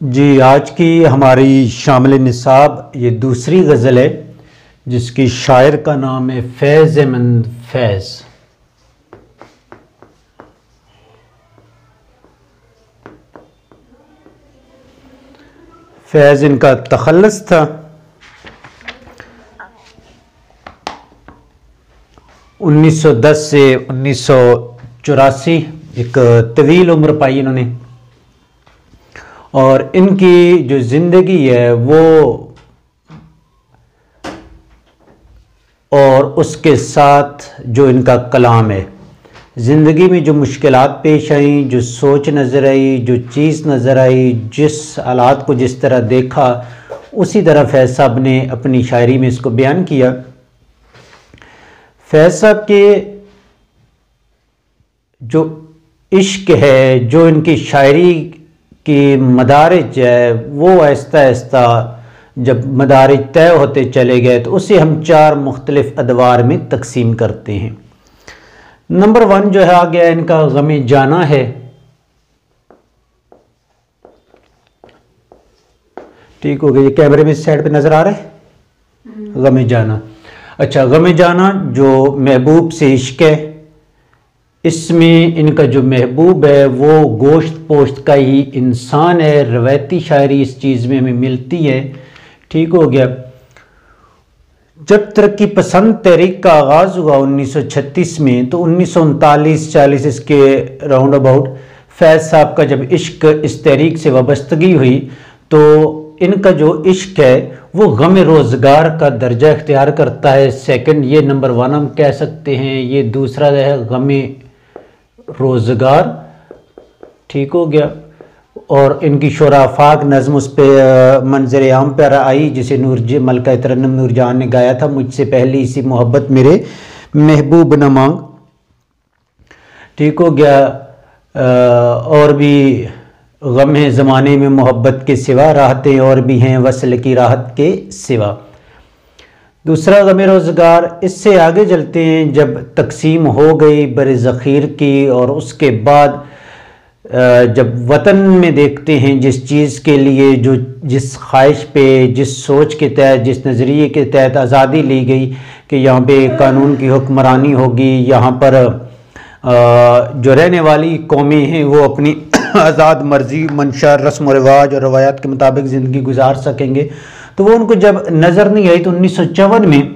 जी, आज की हमारी शामिल निसाब ये दूसरी गज़ल है जिसकी शायर का नाम है फैज़ अहमद फैज़। फैज़ इनका तखल्लुस था। 1910 से 1984 एक तवील उम्र पाई इन्होंने, और इनकी जो ज़िंदगी है वो और उसके साथ जो इनका कलाम है, ज़िंदगी में जो मुश्किलात पेश आई, जो सोच नज़र आई, जो चीज़ नज़र आई, जिस हालात को जिस तरह देखा, उसी तरह फैज़ साहब ने अपनी शायरी में इसको बयान किया। फैज़ साहब के जो इश्क है, जो इनकी शायरी की मदारिज है, वो आहिस्ता आहिस्ता जब मदारिज तय होते चले गए तो उसे हम 4 मुख्तलिफ अदवार में तकसीम करते हैं। नंबर 1 जो है आ गया इनका गमे जाना है। ठीक हो गया, ये कैमरे में इस साइड पे नजर आ रहा है गमे जाना। अच्छा, गमे जाना जो महबूब से इश्क है, इसमें इनका जो महबूब है वो गोश्त पोश्त का ही इंसान है। रवायती शायरी इस चीज़ में हमें मिलती है। ठीक हो गया। जब तरक्की पसंद तहरीक का आगाज़ हुआ 1936 में, तो 1939-40 इसके राउंड अबाउट फैज़ साहब का जब इश्क इस तहरीक से वाबस्तगी हुई तो इनका जो इश्क है वो गम रोज़गार का दर्जा इख्तियार करता है। सेकंड ये नंबर 1 हम कह सकते हैं। ये दूसरा है गम रोज़गार। ठीक हो गया। और इनकी शोराफाक नज़्म उस पर मंजर आम पर आई जिसे मलका तरन्नुम नूरजहां ने गाया था, मुझसे पहली इसी मोहब्बत मेरे महबूब न मांग। ठीक हो गया। और भी गम है ज़माने में मोहब्बत के सिवा, राहतें और भी हैं वसल की राहत के सिवा। दूसरा गम रोज़गार। इससे आगे चलते हैं। जब तकसीम हो गई बर ज़ख़ीर की और उसके बाद जब वतन में देखते हैं जिस चीज़ के लिए, जो जिस ख्वाहिश पे, जिस सोच के तहत, जिस नज़रिए के तहत आज़ादी ली गई कि यहाँ पे कानून की हुक्मरानी होगी, यहाँ पर जो रहने वाली कौमें हैं वो अपनी आज़ाद मर्जी, मंशा, रस्म व रिवाज और रवायात के मुताबिक ज़िंदगी गुजार सकेंगे, तो वो उनको जब नज़र नहीं आई तो 1954 में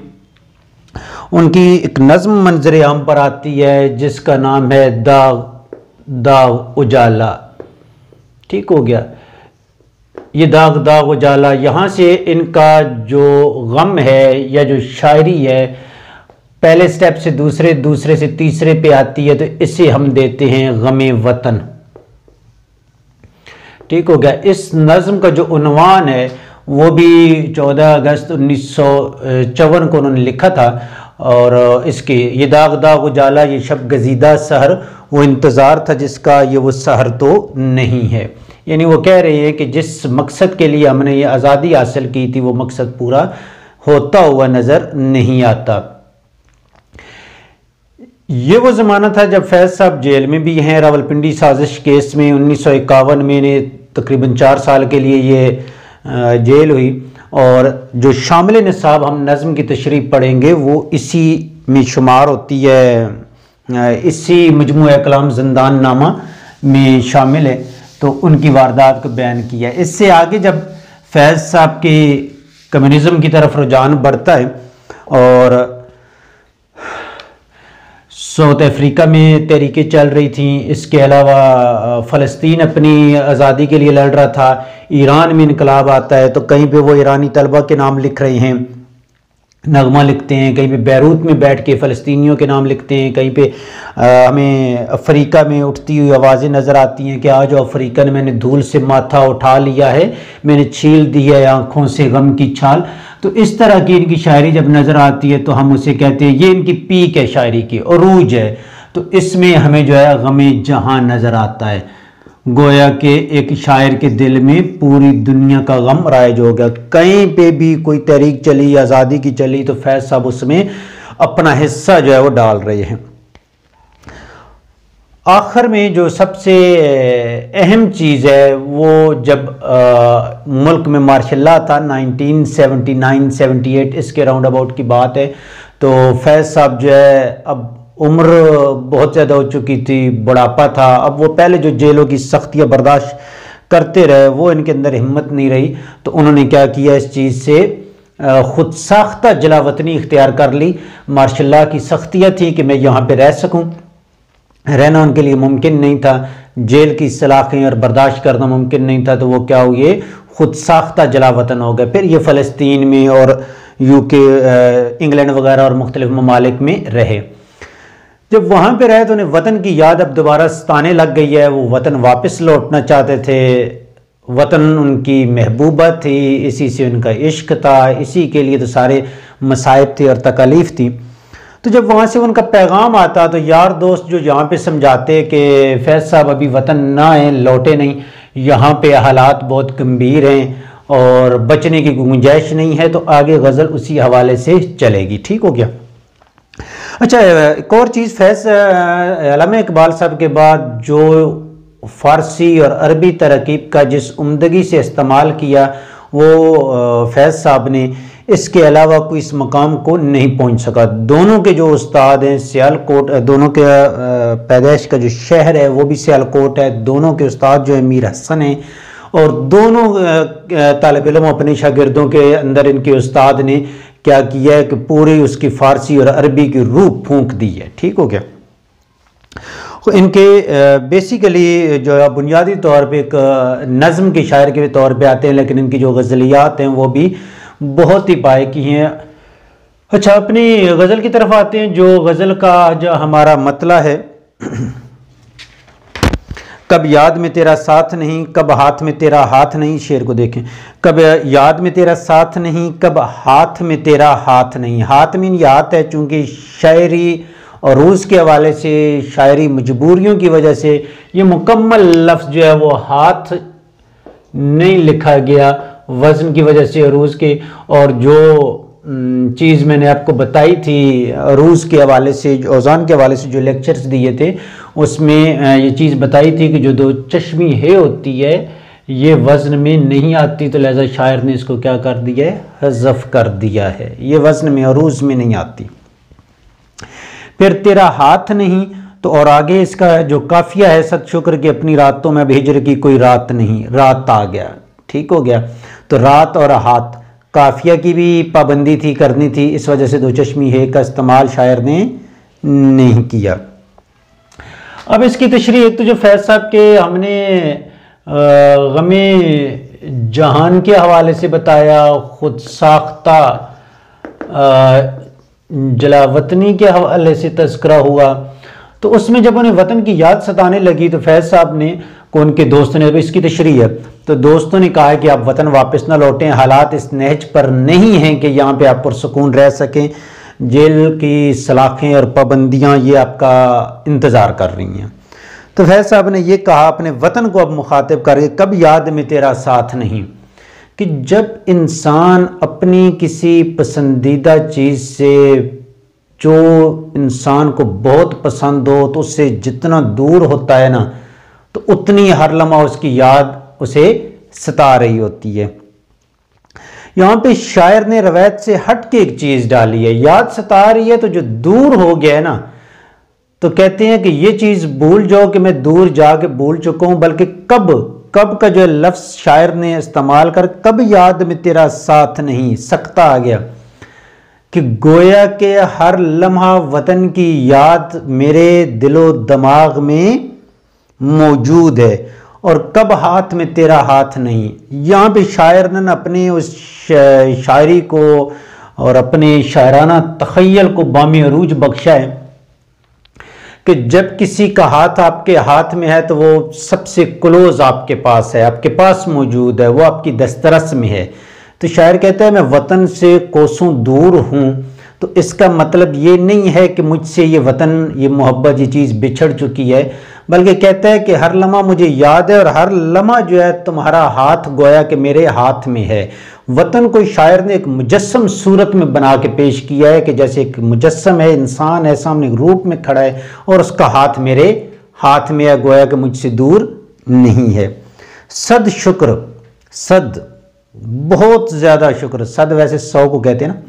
उनकी एक नज़्म मंजर आम पर आती है जिसका नाम है दाग दाग उजाला। ठीक हो गया। ये दाग दाग उजाला, यहाँ से इनका जो गम है या जो शायरी है पहले स्टेप से दूसरे, दूसरे से तीसरे पे आती है, तो इसे हम देते हैं गमे वतन। ठीक हो गया। इस नज़्म का जो उन्वान है वो भी 14 अगस्त 1954 को उन्होंने लिखा था। और इसके ये दाग दाग उजाला, ये शब गजीदा सहर, वो इंतज़ार था जिसका ये वो सहर तो नहीं है। यानी वो कह रहे हैं कि जिस मकसद के लिए हमने ये आज़ादी हासिल की थी वो मकसद पूरा होता हुआ नज़र नहीं आता। ये वो ज़माना था जब फैज़ साहब जेल में भी हैं। रावलपिंडी साजिश केस में 1951 में इन्हें तकरीबन 4 साल के लिए ये जेल हुई। और जो शामिल निसाब हम नज़्म की तशरीह पढ़ेंगे वो इसी में शुमार होती है, इसी मजमूआ कलाम ज़िंदान नामा में शामिल है। तो उनकी वारदात को बयान किया। इससे आगे जब फैज़ साहब के कम्युनिज़म की तरफ रुझान बढ़ता है और साउथ अफ्रीका में तहरीकें चल रही थी, इसके अलावा फ़लस्तीन अपनी आज़ादी के लिए लड़ रहा था, ईरान में इनकलाब आता है तो कहीं पे वो ईरानी तलबा के नाम लिख रहे हैं, नगमा लिखते हैं, कहीं पे बैरूत में बैठ के फ़लस्तीनियों के नाम लिखते हैं, कहीं पे हमें अफ्रीका में उठती हुई आवाज़ें नज़र आती हैं कि आज अफ्रीकन मैंने धूल से माथा उठा लिया है, मैंने छील दी है आँखों से गम की छाल। तो इस तरह की इनकी शायरी जब नज़र आती है तो हम उसे कहते हैं ये इनकी पीक है, शायरी की अरूज है। तो इसमें हमें जो है गमे जहां नज़र आता है, गोया के एक शायर के दिल में पूरी दुनिया का गम राइज हो गया। कहीं पे भी कोई तहरीक चली, आज़ादी की चली, तो फैज़ साहब उसमें अपना हिस्सा जो है वो डाल रहे हैं। आखिर में जो सबसे अहम चीज़ है वो जब मुल्क में मार्शल लॉ था 1979-78 इसके राउंड अबाउट की बात है, तो फैज़ साहब जो है अब उम्र बहुत ज़्यादा हो चुकी थी, बुढ़ापा था। अब वो पहले जो जेलों की सख्तियाँ बर्दाश्त करते रहे वो इनके अंदर हिम्मत नहीं रही, तो उन्होंने क्या किया, इस चीज़ से खुद साख्ता जलावतनी इख्तियार कर ली। मार्शल लॉ की सख्तियाँ थी कि मैं यहाँ पे रह सकूँ, रहना उनके लिए मुमकिन नहीं था, जेल की सलाखें और बर्दाश्त करना मुमकिन नहीं था, तो वो क्या हुए, खुद साख्ता जलावतन हो गए। फिर ये फ़लस्तीन में और यूके, इंग्लैंड वगैरह और मुख्तलिफ ममालिक में रहे। जब वहाँ पे रहे तो उन्हें वतन की याद अब दोबारा सताने लग गई है, वो वतन वापस लौटना चाहते थे। वतन उनकी महबूबा थी, इसी से उनका इश्क था, इसी के लिए तो सारे मसाइब थे और तकालीफ थी। तो जब वहाँ से उनका पैगाम आता तो यार दोस्त जो यहाँ पे समझाते कि फैज़ साहब अभी वतन ना आए, लौटे नहीं, यहाँ पे हालात बहुत गंभीर हैं और बचने की गुंजाइश नहीं है, तो आगे गज़ल उसी हवाले से चलेगी। ठीक हो गया। अच्छा, एक और चीज़, फैज़ अल्लामा इकबाल साहब के बाद जो फ़ारसी और अरबी तरकीब का जिस उम्दगी से इस्तेमाल किया वो फैज़ साहब ने, इसके अलावा कोई इस मकाम को नहीं पहुंच सका। दोनों के जो उस्ताद हैं सियालकोट, दोनों के पैदाइश का जो शहर है वो भी सियालकोट है, दोनों के उस्ताद जो है मीर हसन हैं, और दोनों तालिब इल्म अपने शागिर्दों के अंदर इनके उस्ताद ने क्या किया है कि पूरी उसकी फ़ारसी और अरबी की रूह फूंक दी है। ठीक हो गया। इनके बेसिकली जो है बुनियादी तौर पे एक नज़म के शायर के तौर पे आते हैं, लेकिन इनकी जो गज़लियात हैं वो भी बहुत ही पाए की हैं। अच्छा, अपनी गज़ल की तरफ आते हैं। जो गज़ल का जो हमारा मतला है, कब याद में तेरा साथ नहीं, कब हाथ में तेरा हाथ नहीं। शेर को देखें, कब याद में तेरा साथ नहीं, कब हाथ में तेरा हाथ नहीं। हाथ में ये हाथ है, चूँकि शायरी और रूज़ के हवाले से, शायरी मजबूरियों की वजह से ये मुकम्मल लफ्ज़ जो है वो हाथ नहीं लिखा गया, वज़न की वजह से रूज़ के। और जो चीज़ मैंने आपको बताई थी रूज़ के हवाले से, औज़ान के हवाले से जो लेक्चर्स दिए थे, उसमें ये चीज़ बताई थी कि जो दो चश्मी है होती है ये वज़न में नहीं आती, तो लिहाजा शायर ने इसको क्या कर दिया है, हज़फ कर दिया है, ये वज़न में और रूज़ में नहीं आती। फिर तेरा हाथ नहीं, तो और आगे इसका जो काफिया है, सत शुक्र की अपनी रातों में अब हिजर की कोई रात नहीं, रात आ गया। ठीक हो गया। तो रात और हाथ, काफिया की भी पाबंदी थी, करनी थी, इस वजह से दो चश्मी है का इस्तेमाल शायर ने नहीं किया। अब इसकी तशरीह, एक तो जो फैज़ साहब के हमने गमे जहान के हवाले से बताया, खुद साख्ता जलावतनी के हवाले से तज़किरा हुआ, तो उसमें जब उन्हें वतन की याद सताने लगी तो फैज़ साहब ने को उनके दोस्तों ने, इसकी तशरीह है, तो दोस्तों ने कहा कि आप वतन वापस ना लौटें, हालात इस नहज पर नहीं हैं कि यहाँ पे आप पुरसकून रह सकें, जेल की सलाखें और पाबंदियाँ ये आपका इंतज़ार कर रही हैं। तो फैज़ साहब ने ये कहा अपने वतन को अब मुखातिब करके, कब याद में तेरा साथ नहीं, कि जब इंसान अपनी किसी पसंदीदा चीज़ से जो इंसान को बहुत पसंद हो तो उससे जितना दूर होता है ना, तो उतनी हर लम्हा उसकी याद उसे सता रही होती है। यहाँ पे शायर ने रवायत से हट के एक चीज़ डाली है, याद सता रही है तो जो दूर हो गया है ना, तो कहते हैं कि ये चीज़ भूल जाओ कि मैं दूर जाके भूल चुका हूँ, बल्कि कब का जो लफ्ज़ शायर ने इस्तेमाल कर, कब याद में तेरा साथ नहीं, सकता आ गया कि गोया के हर लम्हा वतन की याद मेरे दिलो दिमाग में मौजूद है, और कब हाथ में तेरा हाथ नहीं। यहाँ पे शायर ने अपने उस शायरी को और अपने शायराना तख़य्युल को बामी अरूज बख्शा है कि जब किसी का हाथ आपके हाथ में है तो वो सबसे क्लोज आपके पास है, आपके पास मौजूद है, वो आपकी दस्तरस में है। तो शायर कहता है मैं वतन से कोसों दूर हूँ, तो इसका मतलब ये नहीं है कि मुझसे ये वतन, ये मोहब्बत, ये चीज़ बिछड़ चुकी है, बल्कि कहता है कि हर लम्हा मुझे याद है और हर लम्हा जो है तुम्हारा हाथ गोया कि मेरे हाथ में है। वतन को शायर ने एक मुजस्सम सूरत में बना के पेश किया है कि जैसे एक मुजस्सम है, इंसान है, सामने रूप में खड़ा है और उसका हाथ मेरे हाथ में है, गोया कि मुझसे दूर नहीं है। सद शुक्र, सद बहुत ज्यादा शुक्र, सद वैसे 100 को कहते हैं ना।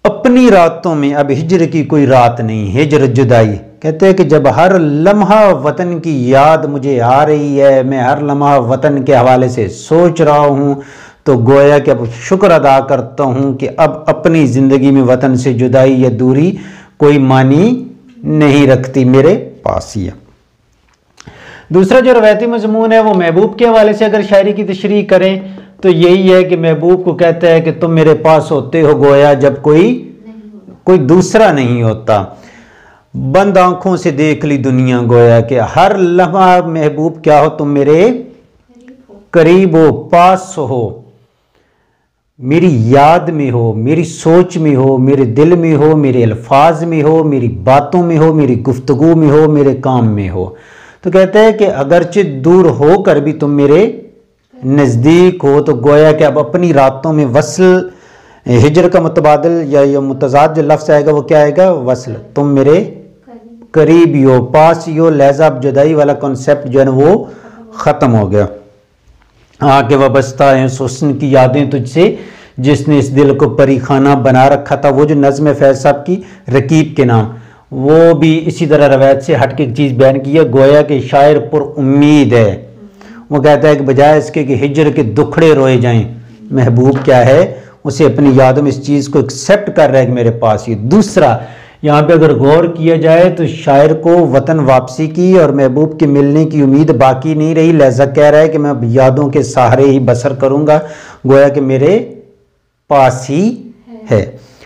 अपनी रातों में, अब हिजर की कोई रात नहीं, हिजर जुदाई, कहते हैं कि जब हर लम्हा वतन की याद मुझे आ रही है, मैं हर लम्हा वतन के हवाले से सोच रहा हूँ, तो गोया कि अब शुक्र अदा करता हूँ कि अब अपनी ज़िंदगी में वतन से जुदाई या दूरी कोई मानी नहीं रखती, मेरे पास ही है। दूसरा जो रवायती मजमून है वो महबूब के हवाले से अगर शायरी की तशरीह करें तो यही है कि महबूब को कहता है कि तुम मेरे पास होते हो गोया जब कोई दूसरा नहीं होता। बंद आंखों से देख ली दुनिया गोया कि हर लम्हा महबूब क्या हो, तुम मेरे करीब हो, पास हो, मेरी याद में हो, मेरी सोच में हो, मेरे दिल में हो, मेरे अल्फाज में हो, मेरी बातों में हो, मेरी गुफ्तगू में हो, मेरे काम में हो। तो कहते हैं कि अगरचे दूर होकर भी तुम मेरे नज़दीक हो, तो गोया कि अब अपनी रातों में वसल, हिजर का मुतबादिल या मुतजाद जो लफ्ज़ आएगा वो क्या आएगा, वसल, तुम मेरे करीब ही हो, पास ही हो, लहजा अब जुदाई वाला कॉन्सेप्ट जो है ना वो ख़त्म हो गया। आके वाबस्ता है हुस्न की यादें तुझसे, जिसने इस दिल को परीखाना बना रखा था। वो जो नज़्म है फैज़ साहब की रकीब के नाम, वो भी इसी तरह रवायत से हट के एक चीज़ बयान की है। गोया के शायर पुर उम्मीद है, वो कहता है कि बजाय इसके कि हिजर के दुखड़े रोए जाएं, महबूब क्या है उसे अपनी यादों में इस चीज़ को एक्सेप्ट कर रहा है कि मेरे पास ही। दूसरा यहाँ पे अगर गौर किया जाए तो शायर को वतन वापसी की और महबूब के मिलने की उम्मीद बाकी नहीं रही, लिहाजा कह रहा है कि मैं अब यादों के सहारे ही बसर करूँगा, गोया कि मेरे पास ही है।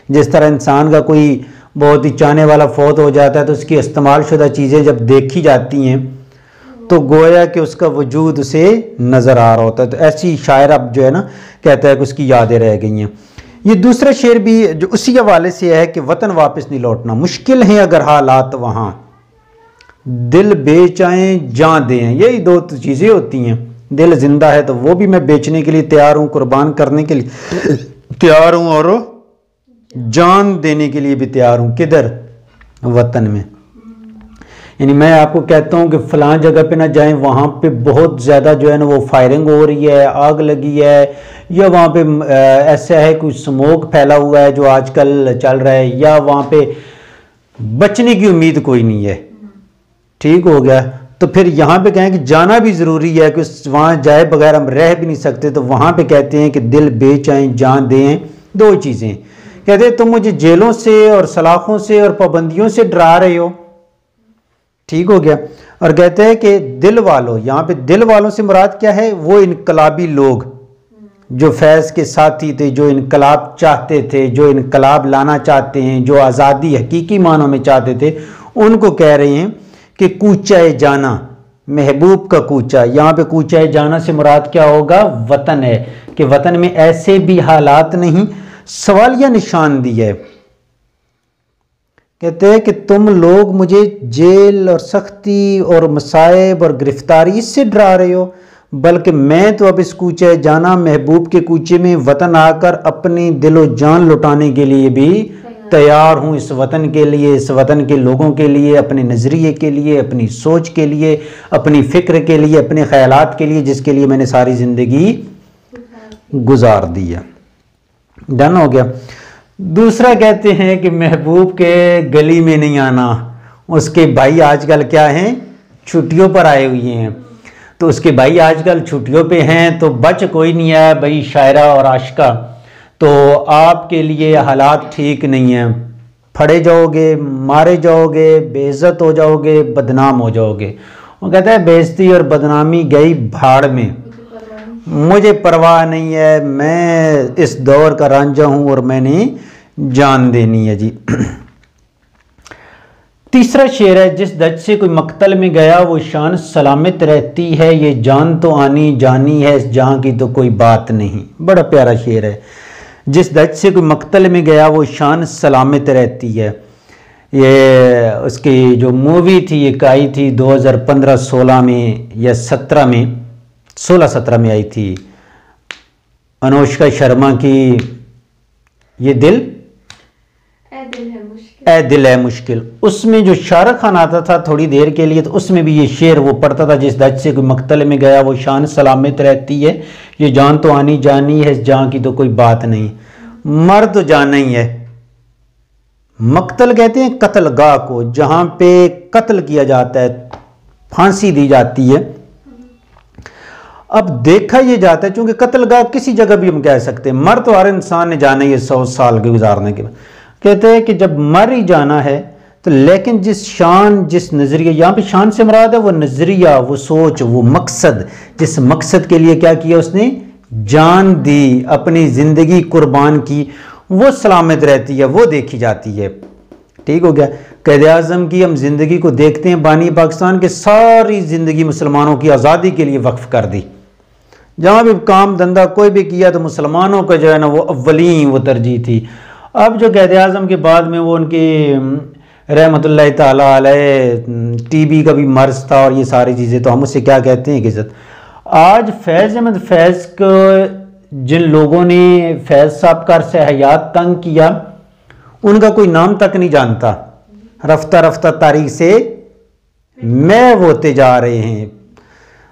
जिस तरह इंसान का कोई बहुत ही चाहने वाला फौत हो जाता है तो उसकी इस्तेमाल शुदा चीज़ें जब देखी जाती हैं तो गोया कि उसका वजूद उसे नज़र आ रहा होता है। तो ऐसी शायर अब जो है ना कहता है कि उसकी यादें रह गई हैं। ये दूसरा शेर भी जो उसी हवाले से है कि वतन वापस नहीं लौटना, मुश्किल है अगर हालात वहाँ, दिल बेच आए जान दें। यही दो चीज़ें होती हैं, दिल जिंदा है तो वो भी मैं बेचने के लिए तैयार हूँ, कुर्बान करने के लिए तैयार हूँ, और जान देने के लिए भी तैयार हूँ। किधर? वतन में। यानी मैं आपको कहता हूँ कि फ़लाँ जगह पे ना जाएं, वहाँ पे बहुत ज़्यादा जो है ना वो फायरिंग हो रही है, आग लगी है, या वहाँ पे ऐसा है कुछ स्मोक फैला हुआ है जो आजकल चल रहा है, या वहाँ पे बचने की उम्मीद कोई नहीं है। ठीक हो गया, तो फिर यहाँ पे कहें कि जाना भी ज़रूरी है कि वहाँ जाए बगैर हम रह भी नहीं सकते, तो वहाँ पे कहते हैं कि दिल बेच आएँ जान दें। दो चीज़ें कहते हैं, तुम मुझे जेलों से और सलाखों से और पाबंदियों से डरा रहे हो, ठीक हो गया। और कहते हैं कि दिल वालों, यहाँ पे दिल वालों से मुराद क्या है? वो इनकलाबी लोग जो फैज़ के साथी थे, जो इनकलाब चाहते थे, जो इनकलाब लाना चाहते हैं, जो आज़ादी हकीकी मानों में चाहते थे, उनको कह रहे हैं कि कूचा जाना, महबूब का कूचा। यहाँ पे कूचा जाना से मुराद क्या होगा? वतन है, कि वतन में ऐसे भी हालात नहीं। सवालिया निशान दिया है, कहते हैं कि तुम लोग मुझे जेल और सख्ती और मसाइब और गिरफ्तारी इससे डरा रहे हो, बल्कि मैं तो अब इस कूचे जाना महबूब के कूचे में वतन आकर अपनी दिलो जान लुटाने के लिए भी तैयार हूँ। इस वतन के लिए, इस वतन के लोगों के लिए, अपने नज़रिए के लिए, अपनी सोच के लिए, अपनी फ़िक्र के लिए, अपने ख्यालात के लिए, जिसके लिए मैंने सारी ज़िंदगी गुजार दी है। डन हो गया। दूसरा कहते हैं कि महबूब के गली में नहीं आना, उसके भाई आजकल क्या हैं? छुट्टियों पर आए हुए हैं। तो उसके भाई आजकल छुट्टियों पे हैं, तो बच कोई नहीं है भाई शायरा और आशिका, तो आपके लिए हालात ठीक नहीं हैं, फड़े जाओगे, मारे जाओगे, बेइज्जत हो जाओगे, बदनाम हो जाओगे। वो कहता है बेइज्जती और बदनामी गई भाड़ में, मुझे परवाह नहीं है, मैं इस दौर का रांझा हूँ और मैंने जान देनी है जी। तीसरा शेर है, जिस दज से कोई मक्तल में गया वो शान सलामत रहती है, ये जान तो आनी जानी है, इस जहाँ की तो कोई बात नहीं। बड़ा प्यारा शेर है। जिस दज से कोई मक्तल में गया वो शान सलामत रहती है। ये उसकी जो मूवी थी एक आई थी 2015-16 में या 17 में, 16-17 में आई थी, अनुष्का शर्मा की, ये दिल है मुश्किल। ए दिल है मुश्किल। उसमें जो शाहरुख खान आता था थोड़ी देर के लिए, तो उसमें भी ये शेर वो पढ़ता था, जिस दज से कोई मकतल में गया वो शान सलामत रहती है, ये जान तो आनी जानी है, इस जान की तो कोई बात नहीं, मर तो जाना ही है। मकतल कहते हैं कत्लगाह को, जहां पे कत्ल किया जाता है, फांसी दी जाती है। अब देखा ये जाता है, चूंकि कत्लगाह किसी जगह भी हम कह सकते हैं, मर तो हर इंसान ने जाना ही है 100 साल के गुजारने के बाद। कहते हैं कि जब मर ही जाना है तो, लेकिन जिस शान जिस नज़रिया, यहाँ पे शान से मुराद है वो नज़रिया, वो सोच, वो मकसद, जिस मकसद के लिए क्या किया उसने, जान दी, अपनी ज़िंदगी कुर्बान की, वो सलामत रहती है, वो देखी जाती है। ठीक हो गया। क़ायद आज़म की हम ज़िंदगी को देखते हैं, बानी पाकिस्तान के सारी ज़िंदगी मुसलमानों की आज़ादी के लिए वक्फ कर दी। जहाँ भी काम धंधा कोई भी किया तो मुसलमानों का जो है ना वो अव्वली वो तरजीह थी। अब जो क़ायद आज़म के बाद में वो उनकी रहमतुल्लाह ताला अलैह टीबी का भी मर्ज था और ये सारी चीज़ें, तो हम उससे क्या कहते हैं कि इज़्ज़त। आज फैज़ अहमद फैज़ को जिन लोगों ने फैज़ साहब का अरसे हयात तंग किया, उनका कोई नाम तक नहीं जानता। रफ्ता रफ्ता तारीख से महव होते जा रहे हैं।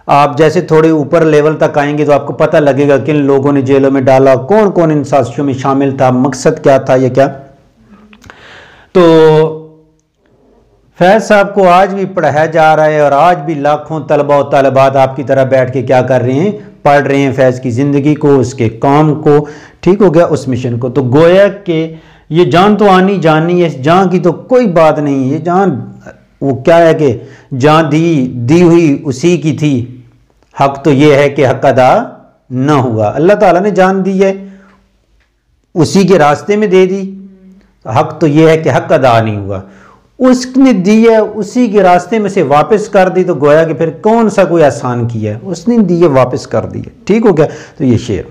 आप जैसे थोड़े ऊपर लेवल तक आएंगे तो आपको पता लगेगा किन लोगों ने जेलों में डाला, कौन कौन इन साजिशों में शामिल था, मकसद क्या था, ये क्या। तो फैज़ साहब को आज भी पढ़ाया जा रहा है और आज भी लाखों तलबा और तालिबात आपकी तरह बैठ के क्या कर रहे हैं, पढ़ रहे हैं फैज़ की ज़िंदगी को, उसके काम को, ठीक हो गया, उस मिशन को। तो गोया कि ये जान तो आनी जानी है, इस जान की तो कोई बात नहीं। ये जान वो क्या है कि जान दी हुई उसी की थी, हक तो ये है कि हक अदा ना हुआ। अल्लाह ताला ने जान दी है, उसी के रास्ते में दे दी, हक तो ये है कि हक अदा नहीं हुआ। उसने दी है, उसी के रास्ते में से वापस कर दी, तो गोया कि फिर कौन सा कोई एहसान किया है, उसने दी है वापस कर दी है। ठीक हो गया। तो ये शेर